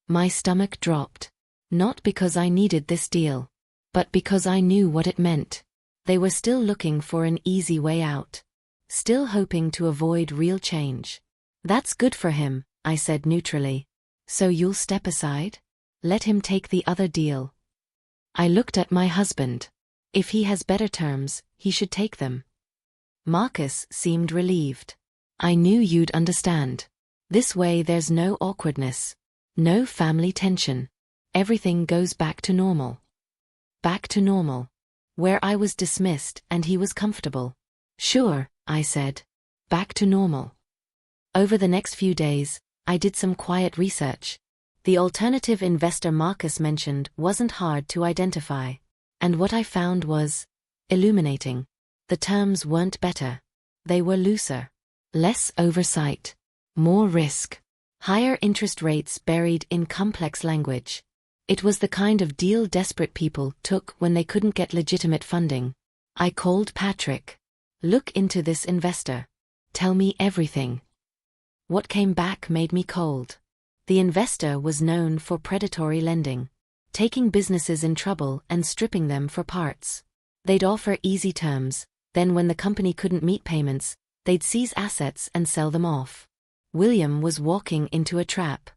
My stomach dropped. Not because I needed this deal, but because I knew what it meant. They were still looking for an easy way out. Still hoping to avoid real change. "That's good for him," I said neutrally. "So you'll step aside? Let him take the other deal." I looked at my husband. If he has better terms, he should take them. Marcus seemed relieved. "I knew you'd understand. This way there's no awkwardness. No family tension. Everything goes back to normal." Back to normal. Where I was dismissed and he was comfortable. "Sure," I said. "Back to normal." Over the next few days, I did some quiet research. The alternative investor Marcus mentioned wasn't hard to identify. And what I found was illuminating. The terms weren't better. They were looser. Less oversight. More risk. Higher interest rates buried in complex language. It was the kind of deal desperate people took when they couldn't get legitimate funding. I called Patrick. "Look into this investor. Tell me everything." What came back made me cold. The investor was known for predatory lending, taking businesses in trouble and stripping them for parts. They'd offer easy terms, then when the company couldn't meet payments, they'd seize assets and sell them off. William was walking into a trap.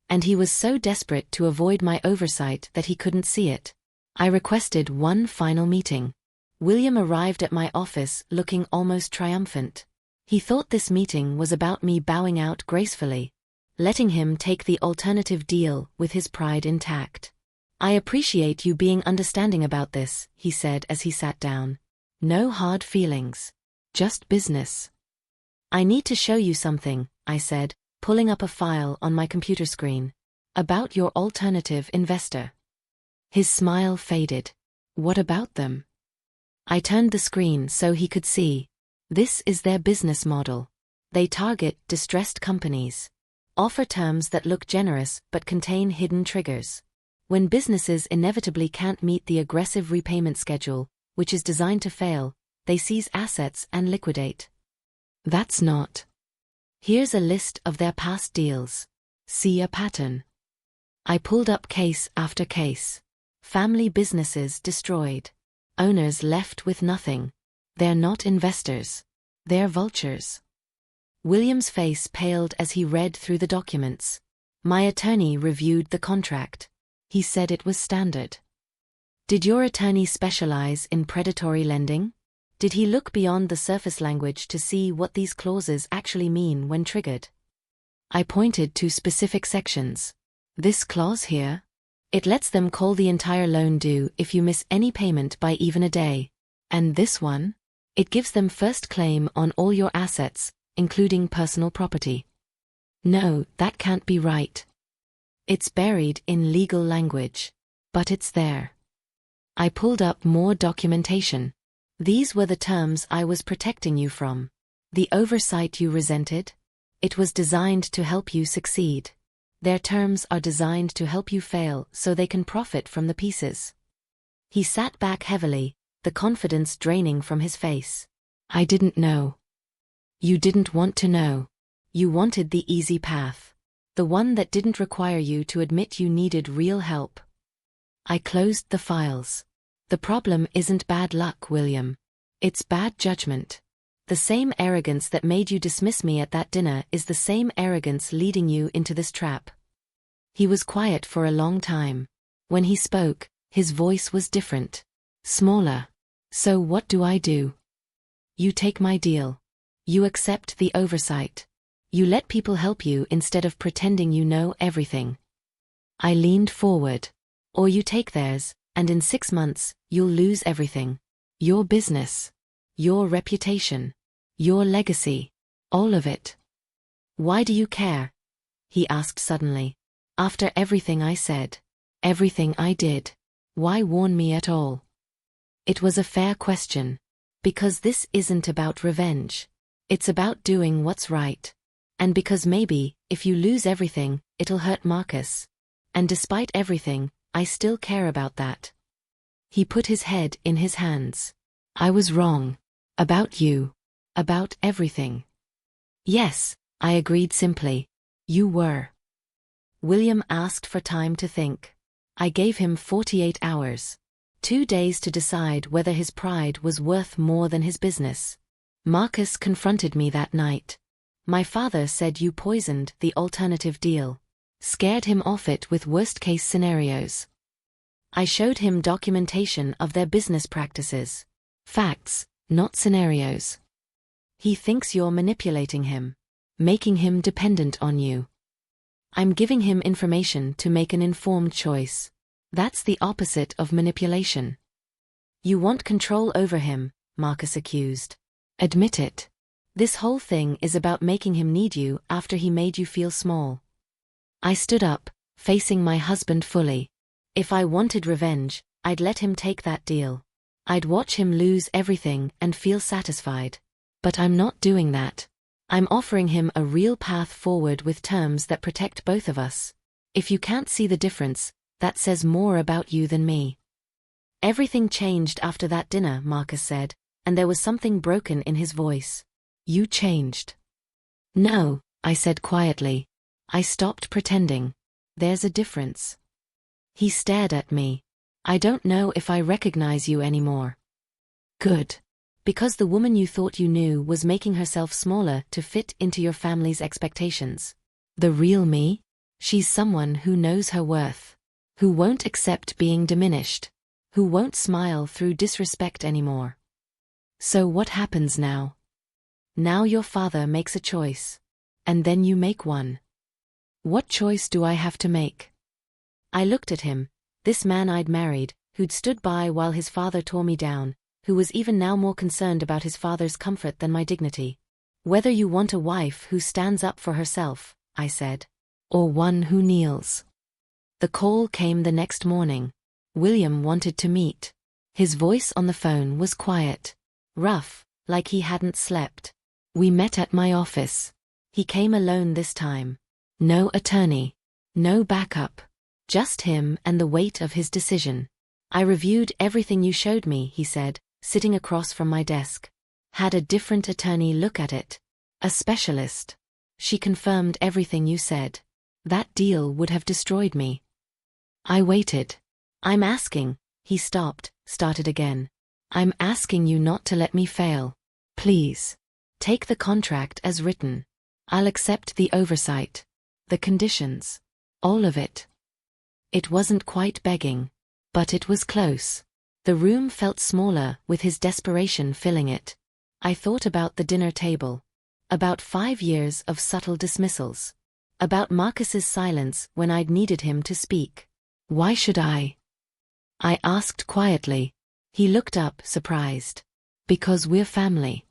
And he was so desperate to avoid my oversight that he couldn't see it. I requested one final meeting. William arrived at my office looking almost triumphant. He thought this meeting was about me bowing out gracefully, letting him take the alternative deal with his pride intact. "I appreciate you being understanding about this," he said as he sat down. "No hard feelings. Just business." "I need to show you something," I said, pulling up a file on my computer screen. "About your alternative investor." His smile faded. "What about them?" I turned the screen so he could see. This is their business model. They target distressed companies. Offer terms that look generous but contain hidden triggers. When businesses inevitably can't meet the aggressive repayment schedule, which is designed to fail, they seize assets and liquidate. That's not. Here's a list of their past deals. See a pattern? I pulled up case after case. Family businesses destroyed. Owners left with nothing. They're not investors. They're vultures. William's face paled as he read through the documents. My attorney reviewed the contract. He said it was standard. Did your attorney specialize in predatory lending? Did he look beyond the surface language to see what these clauses actually mean when triggered? I pointed to specific sections. This clause here? It lets them call the entire loan due if you miss any payment by even a day. And this one? It gives them first claim on all your assets, including personal property. No, that can't be right. It's buried in legal language. But it's there. I pulled up more documentation. These were the terms I was protecting you from. The oversight you resented? It was designed to help you succeed. Their terms are designed to help you fail so they can profit from the pieces. He sat back heavily, the confidence draining from his face. I didn't know. You didn't want to know. You wanted the easy path. The one that didn't require you to admit you needed real help. I closed the files. The problem isn't bad luck, William. It's bad judgment. The same arrogance that made you dismiss me at that dinner is the same arrogance leading you into this trap. He was quiet for a long time. When he spoke, his voice was different. Smaller. So what do I do? You take my deal. You accept the oversight. You let people help you instead of pretending you know everything. I leaned forward. Or you take theirs, and in 6 months, you'll lose everything. Your business. Your reputation. Your legacy. All of it. Why do you care? He asked suddenly. After everything I said. Everything I did. Why warn me at all? It was a fair question. Because this isn't about revenge. It's about doing what's right. And because maybe, if you lose everything, it'll hurt Marcus. And despite everything, I still care about that. He put his head in his hands. I was wrong. About you. About everything. Yes, I agreed simply. You were. William asked for time to think. I gave him 48 hours. 2 days to decide whether his pride was worth more than his business. Marcus confronted me that night. My father said you poisoned the alternative deal. Scared him off it with worst-case scenarios. I showed him documentation of their business practices. Facts, not scenarios. He thinks you're manipulating him. Making him dependent on you. I'm giving him information to make an informed choice. That's the opposite of manipulation. You want control over him, Marcus accused. Admit it. This whole thing is about making him need you after he made you feel small. I stood up, facing my husband fully. If I wanted revenge, I'd let him take that deal. I'd watch him lose everything and feel satisfied. But I'm not doing that. I'm offering him a real path forward with terms that protect both of us. If you can't see the difference, that says more about you than me. Everything changed after that dinner, Marcus said, and there was something broken in his voice. You changed. No, I said quietly. I stopped pretending. There's a difference. He stared at me. I don't know if I recognize you anymore. Good. Because the woman you thought you knew was making herself smaller to fit into your family's expectations. The real me? She's someone who knows her worth. Who won't accept being diminished. Who won't smile through disrespect anymore. So what happens now? Now your father makes a choice. And then you make one. What choice do I have to make? I looked at him, this man I'd married, who'd stood by while his father tore me down, who was even now more concerned about his father's comfort than my dignity. Whether you want a wife who stands up for herself, I said. Or one who kneels. The call came the next morning. William wanted to meet. His voice on the phone was quiet. Rough, like he hadn't slept. We met at my office. He came alone this time. No attorney. No backup. Just him and the weight of his decision. I reviewed everything you showed me, he said, sitting across from my desk. Had a different attorney look at it. A specialist. She confirmed everything you said. That deal would have destroyed me. I waited. I'm asking. He stopped, started again. I'm asking you not to let me fail. Please. Take the contract as written. I'll accept the oversight. The conditions. All of it. It wasn't quite begging. But it was close. The room felt smaller with his desperation filling it. I thought about the dinner table. About 5 years of subtle dismissals. About Marcus's silence when I'd needed him to speak. Why should I asked quietly. He looked up, surprised. Because we're family.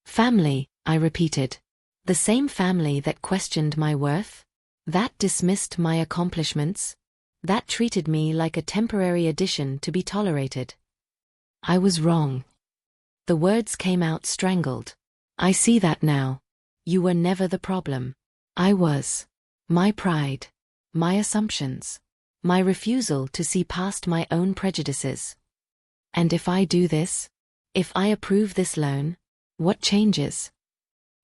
Family, I repeated. The same family that questioned my worth? That dismissed my accomplishments? That treated me like a temporary addition to be tolerated? I was wrong. The words came out strangled. I see that now. You were never the problem. I was. My pride. My assumptions. My refusal to see past my own prejudices. And if I do this? If I approve this loan? What changes?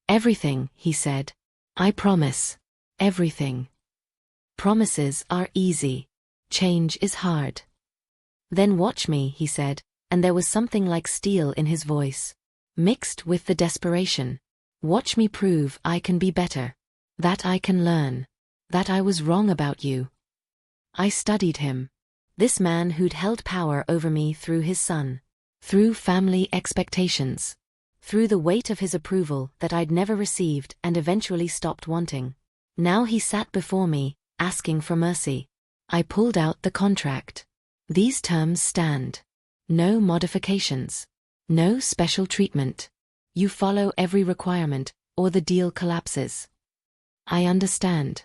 Everything, he said. I promise. Everything. Promises are easy. Change is hard. Then watch me, he said, and there was something like steel in his voice, mixed with the desperation. Watch me prove I can be better. That I can learn. That I was wrong about you. I studied him. This man who'd held power over me through his son. Through family expectations. Through the weight of his approval that I'd never received and eventually stopped wanting. Now he sat before me, asking for mercy. I pulled out the contract. These terms stand. No modifications. No special treatment. You follow every requirement, or the deal collapses. I understand.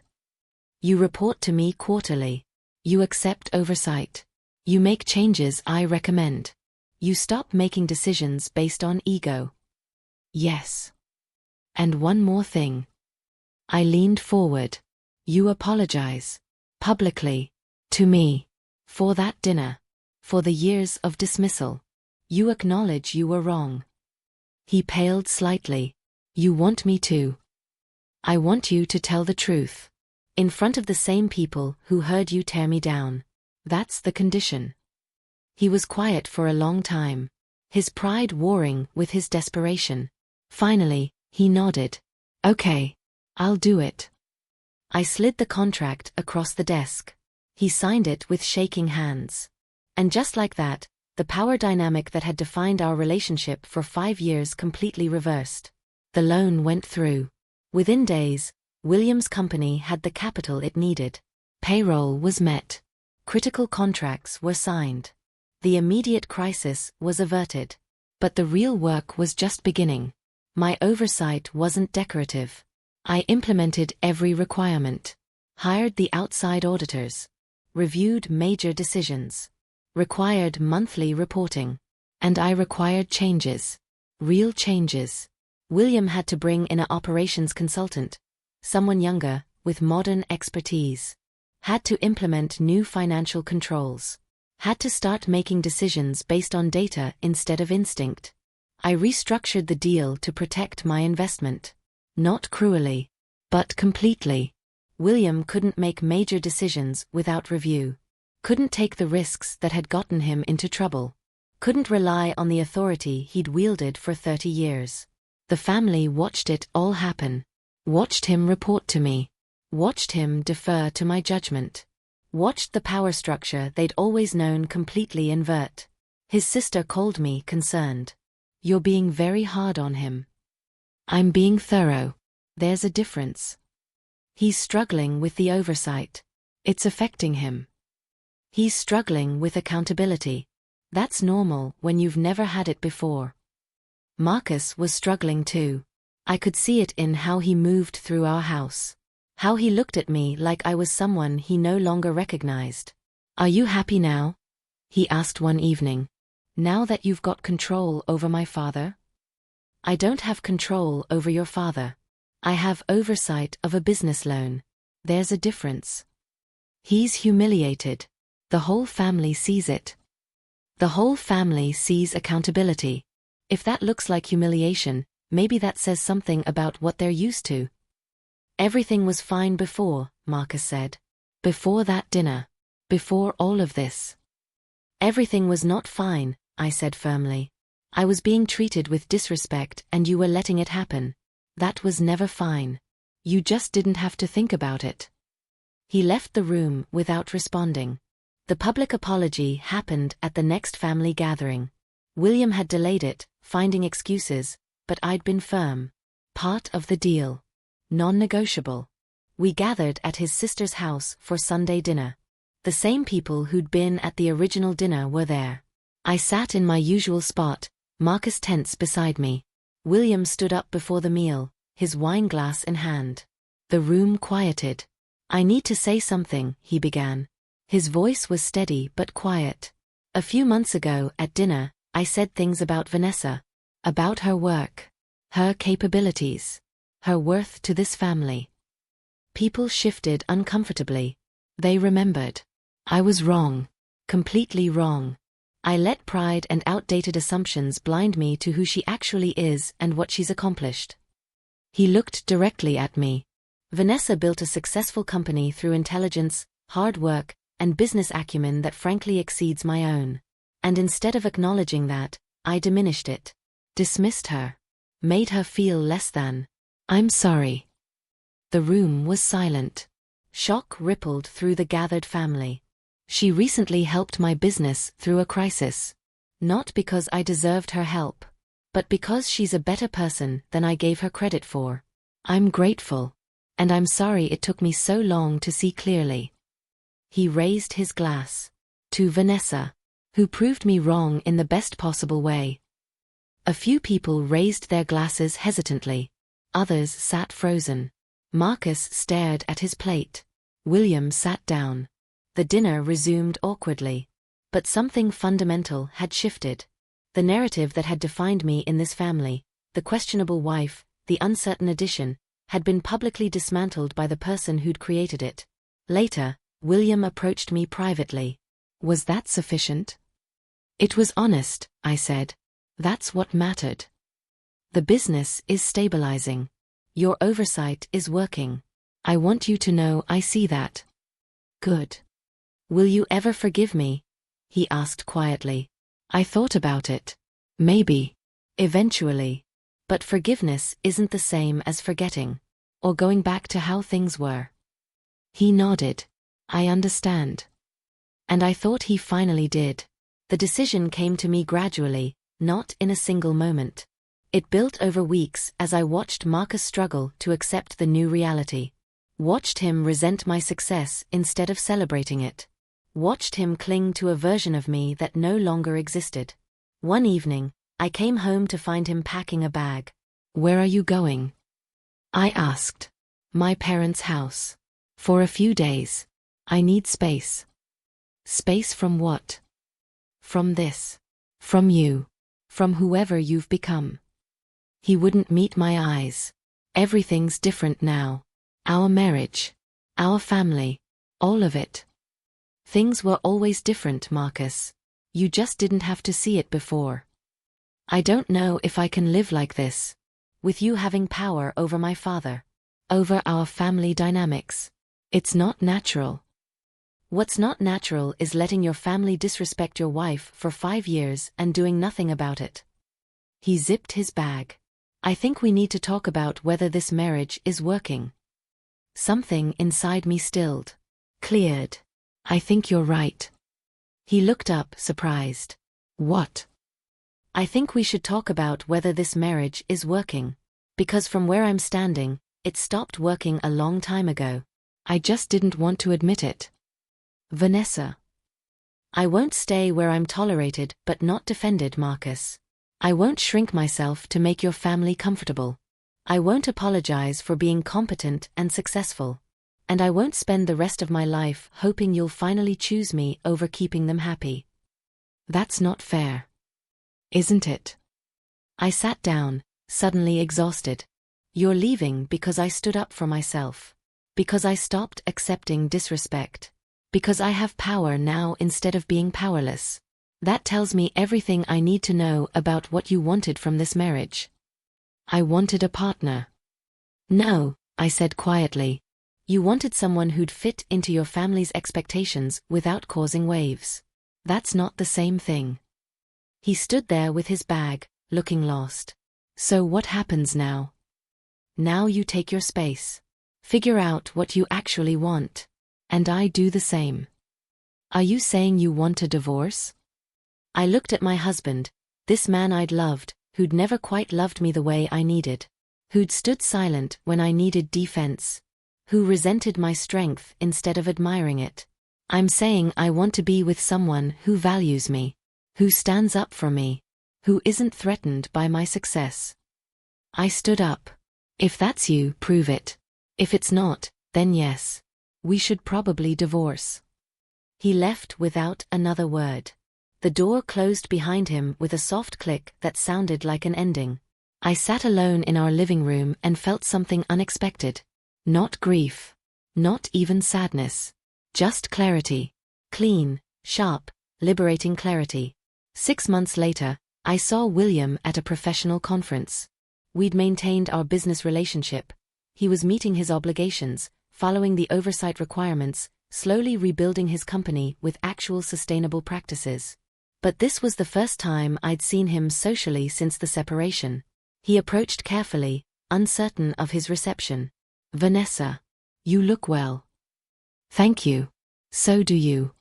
You report to me quarterly. You accept oversight. You make changes I recommend. You stop making decisions based on ego. Yes. And one more thing. I leaned forward. You apologize. Publicly. To me. For that dinner. For the years of dismissal. You acknowledge you were wrong. He paled slightly. You want me to? I want you to tell the truth. In front of the same people who heard you tear me down. That's the condition. He was quiet for a long time. His pride warring with his desperation. Finally, he nodded. Okay. I'll do it. I slid the contract across the desk. He signed it with shaking hands. And just like that, the power dynamic that had defined our relationship for 5 years completely reversed. The loan went through. Within days, William's company had the capital it needed. Payroll was met. Critical contracts were signed. The immediate crisis was averted. But the real work was just beginning. My oversight wasn't decorative. I implemented every requirement. Hired the outside auditors. Reviewed major decisions. Required monthly reporting. And I required changes. Real changes. William had to bring in an operations consultant. Someone younger, with modern expertise. Had to implement new financial controls. Had to start making decisions based on data instead of instinct. I restructured the deal to protect my investment. Not cruelly, but completely. William couldn't make major decisions without review. Couldn't take the risks that had gotten him into trouble. Couldn't rely on the authority he'd wielded for 30 years. The family watched it all happen. Watched him report to me. Watched him defer to my judgment. Watched the power structure they'd always known completely invert. His sister called me concerned. You're being very hard on him. I'm being thorough. There's a difference. He's struggling with the oversight. It's affecting him. He's struggling with accountability. That's normal when you've never had it before. Marcus was struggling too. I could see it in how he moved through our house. How he looked at me like I was someone he no longer recognized. Are you happy now? He asked one evening. Now that you've got control over my father? I don't have control over your father. I have oversight of a business loan. There's a difference. He's humiliated. The whole family sees it. The whole family sees accountability. If that looks like humiliation, maybe that says something about what they're used to. Everything was fine before, Marcus said. Before that dinner. Before all of this. Everything was not fine, I said firmly. I was being treated with disrespect and you were letting it happen. That was never fine. You just didn't have to think about it. He left the room without responding. The public apology happened at the next family gathering. William had delayed it, finding excuses, but I'd been firm. Part of the deal. Non-negotiable. We gathered at his sister's house for Sunday dinner. The same people who'd been at the original dinner were there. I sat in my usual spot, Marcus tense beside me. William stood up before the meal, his wine glass in hand. The room quieted. I need to say something, he began. His voice was steady but quiet. A few months ago at dinner, I said things about Vanessa. About her work. Her capabilities. Her worth to this family. People shifted uncomfortably. They remembered. I was wrong. Completely wrong. I let pride and outdated assumptions blind me to who she actually is and what she's accomplished. He looked directly at me. Vanessa built a successful company through intelligence, hard work, and business acumen that frankly exceeds my own. And instead of acknowledging that, I diminished it. Dismissed her. Made her feel less than. I'm sorry. The room was silent. Shock rippled through the gathered family. She recently helped my business through a crisis. Not because I deserved her help, but because she's a better person than I gave her credit for. I'm grateful. And I'm sorry it took me so long to see clearly. He raised his glass. To Vanessa, who proved me wrong in the best possible way. A few people raised their glasses hesitantly. Others sat frozen. Marcus stared at his plate. William sat down. The dinner resumed awkwardly. But something fundamental had shifted. The narrative that had defined me in this family, the questionable wife, the uncertain addition, had been publicly dismantled by the person who'd created it. Later, William approached me privately. Was that sufficient? It was honest, I said. That's what mattered. The business is stabilizing. Your oversight is working. I want you to know I see that. Good. Will you ever forgive me? He asked quietly. I thought about it. Maybe. Eventually. But forgiveness isn't the same as forgetting. Or going back to how things were. He nodded. I understand. And I thought he finally did. The decision came to me gradually, not in a single moment. It built over weeks as I watched Marcus struggle to accept the new reality. Watched him resent my success instead of celebrating it. Watched him cling to a version of me that no longer existed. One evening, I came home to find him packing a bag. Where are you going? I asked. My parents' house. For a few days. I need space. Space from what? From this. From you. From whoever you've become. He wouldn't meet my eyes. Everything's different now. Our marriage. Our family. All of it. Things were always different, Marcus. You just didn't have to see it before. I don't know if I can live like this. With you having power over my father. Over our family dynamics. It's not natural. What's not natural is letting your family disrespect your wife for 5 years and doing nothing about it. He zipped his bag. I think we need to talk about whether this marriage is working. Something inside me stilled. Cleared. I think you're right. He looked up, surprised. What? I think we should talk about whether this marriage is working. Because from where I'm standing, it stopped working a long time ago. I just didn't want to admit it. Vanessa. I won't stay where I'm tolerated but not defended, Marcus. I won't shrink myself to make your family comfortable. I won't apologize for being competent and successful. And I won't spend the rest of my life hoping you'll finally choose me over keeping them happy. That's not fair. Isn't it? I sat down, suddenly exhausted. You're leaving because I stood up for myself. Because I stopped accepting disrespect. Because I have power now instead of being powerless. That tells me everything I need to know about what you wanted from this marriage. I wanted a partner. No, I said quietly. You wanted someone who'd fit into your family's expectations without causing waves. That's not the same thing. He stood there with his bag, looking lost. So what happens now? Now you take your space. Figure out what you actually want. And I do the same. Are you saying you want a divorce? I looked at my husband, this man I'd loved, who'd never quite loved me the way I needed. Who'd stood silent when I needed defense. Who resented my strength instead of admiring it. I'm saying I want to be with someone who values me. Who stands up for me. Who isn't threatened by my success. I stood up. If that's you, prove it. If it's not, then yes. We should probably divorce. He left without another word. The door closed behind him with a soft click that sounded like an ending. I sat alone in our living room and felt something unexpected. Not grief. Not even sadness. Just clarity. Clean, sharp, liberating clarity. 6 months later, I saw William at a professional conference. We'd maintained our business relationship. He was meeting his obligations, following the oversight requirements, slowly rebuilding his company with actual sustainable practices. But this was the first time I'd seen him socially since the separation. He approached carefully, uncertain of his reception. Vanessa. You look well. Thank you. So do you.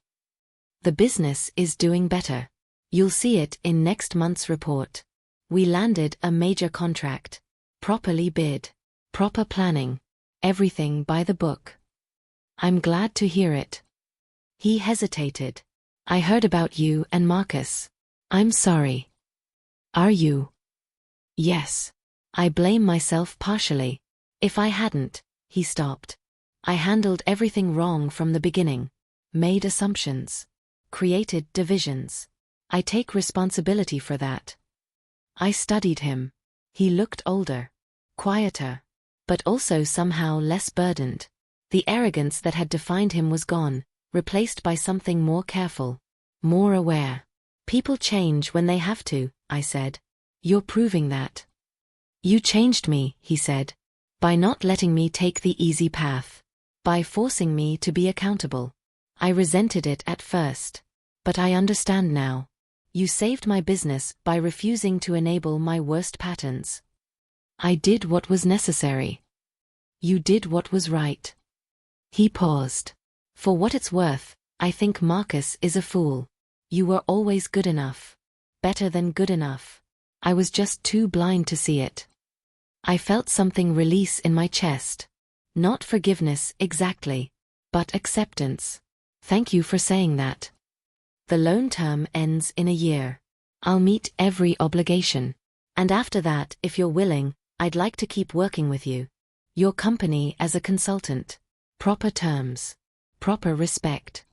The business is doing better. You'll see it in next month's report. We landed a major contract. Properly bid. Proper planning. Everything by the book. I'm glad to hear it. He hesitated. I heard about you and Marcus. I'm sorry. Are you? Yes. I blame myself partially. If I hadn't, he stopped. I handled everything wrong from the beginning. Made assumptions. Created divisions. I take responsibility for that. I studied him. He looked older. Quieter. But also somehow less burdened. The arrogance that had defined him was gone, replaced by something more careful. More aware. People change when they have to, I said. You're proving that. You changed me, he said. By not letting me take the easy path. By forcing me to be accountable. I resented it at first. But I understand now. You saved my business by refusing to enable my worst patterns. I did what was necessary. You did what was right. He paused. For what it's worth, I think Marcus is a fool. You were always good enough. Better than good enough. I was just too blind to see it. I felt something release in my chest. Not forgiveness exactly, but acceptance. Thank you for saying that. The loan term ends in a year. I'll meet every obligation. And after that, if you're willing, I'd like to keep working with you. Your company as a consultant. Proper terms. Proper respect.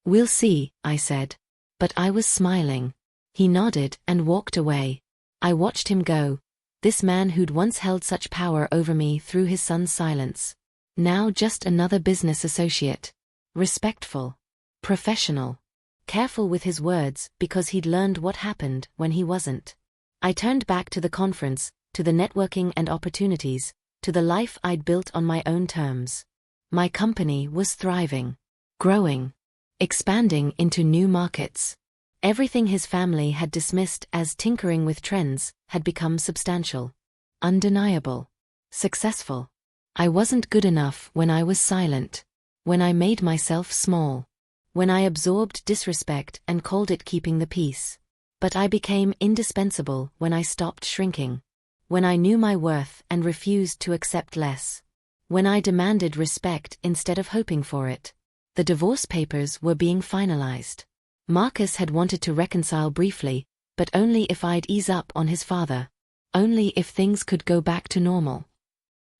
We'll see, I said. But I was smiling. He nodded and walked away. I watched him go. This man who'd once held such power over me through his son's silence. Now just another business associate. Respectful. Professional. Careful with his words because he'd learned what happened when he wasn't. I turned back to the conference, to the networking and opportunities, to the life I'd built on my own terms. My company was thriving. Growing. Expanding into new markets. Everything his family had dismissed as tinkering with trends had become substantial. Undeniable. Successful. I wasn't good enough when I was silent. When I made myself small. When I absorbed disrespect and called it keeping the peace. But I became indispensable when I stopped shrinking. When I knew my worth and refused to accept less. When I demanded respect instead of hoping for it. The divorce papers were being finalized. Marcus had wanted to reconcile briefly, but only if I'd ease up on his father. Only if things could go back to normal.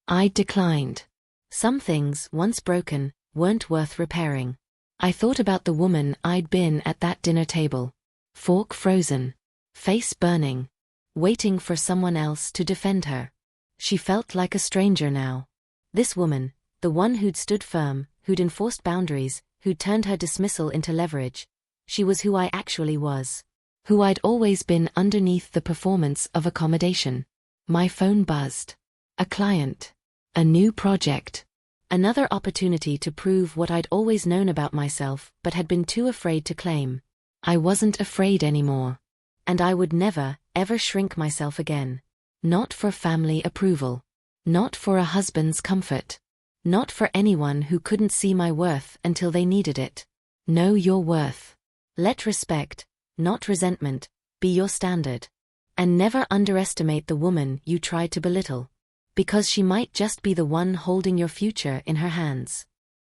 I declined. Some things, once broken, weren't worth repairing. I thought about the woman I'd been at that dinner table. Fork frozen. Face burning. Waiting for someone else to defend her. She felt like a stranger now. This woman, the one who'd stood firm, who'd enforced boundaries, who'd turned her dismissal into leverage. She was who I actually was. Who I'd always been underneath the performance of accommodation. My phone buzzed. A client. A new project. Another opportunity to prove what I'd always known about myself but had been too afraid to claim. I wasn't afraid anymore. And I would never, ever shrink myself again. Not for family approval. Not for a husband's comfort. Not for anyone who couldn't see my worth until they needed it. Know your worth. Let respect, not resentment, be your standard. And never underestimate the woman you try to belittle. Because she might just be the one holding your future in her hands.